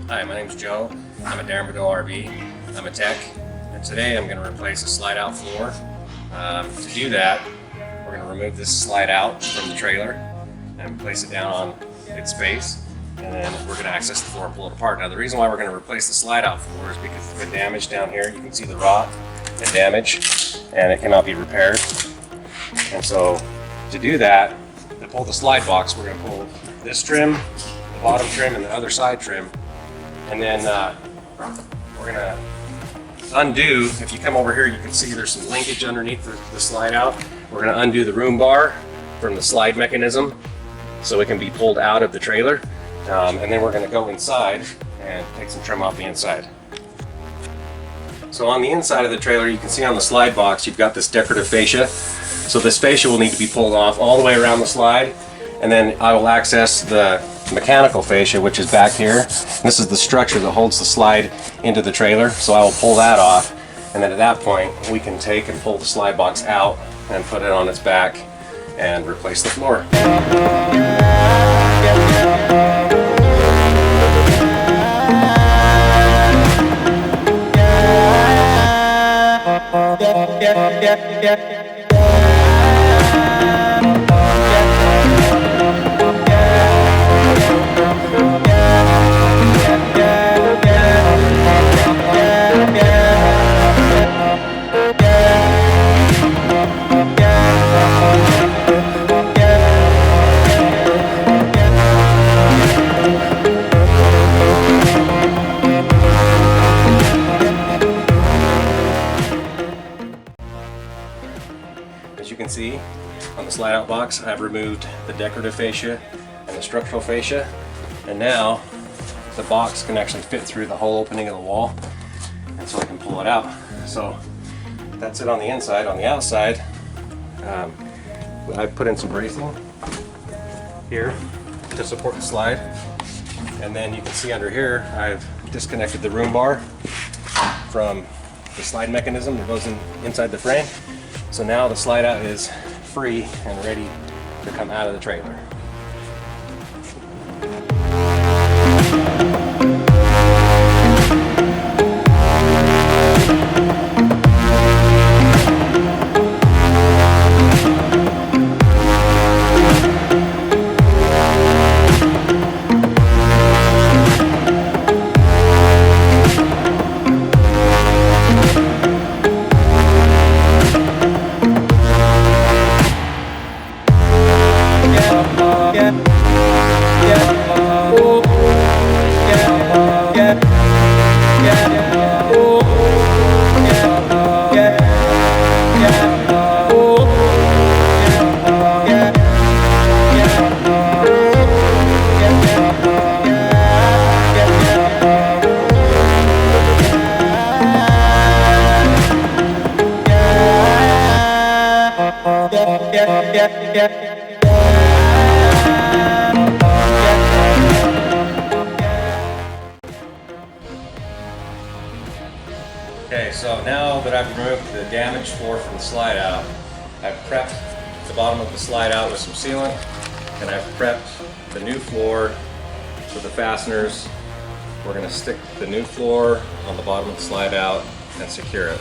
Hi, my name's Joe. I'm at Darren Bideaux RV. I'm a tech, and today I'm going to replace a slide-out floor. To do that, we're going to remove this slide out from the trailer and place it down on its base, and then we're going to access the floor and pull it apart. Now, the reason why we're going to replace the slide-out floor is because it's been damaged down here. You can see the rot and damage, and it cannot be repaired. And so, to do that, to pull the slide box, we're going to pull this trim, the bottom trim, and the other side trim. And then we're gonna undo, if you come over here, you can see there's some linkage underneath the slide out. We're gonna undo the room bar from the slide mechanism so it can be pulled out of the trailer. And then we're gonna go inside and take some trim off the inside. So on the inside of the trailer, you can see on the slide box, you've got this decorative fascia. So this fascia will need to be pulled off all the way around the slide. And then I will access the mechanical fascia, which is back here. This is the structure that holds the slide into the trailer, so I will pull that off, and then at that point we can take and pull the slide box out and put it on its back and replace the floor. As you can see on the slide out box, I've removed the decorative fascia and the structural fascia, and now the box can actually fit through the whole opening of the wall, and so I can pull it out. So that's it on the inside. On the outside, I've put in some bracing here to support the slide, and then you can see under here I've disconnected the room bar from the slide mechanism that goes inside the frame. So now the slide out is free and ready to come out of the trailer. Okay, so now that I've removed the damaged floor from the slide out, I've prepped the bottom of the slide out with some sealant, and I've prepped the new floor with the fasteners. We're going to stick the new floor on the bottom of the slide out and secure it.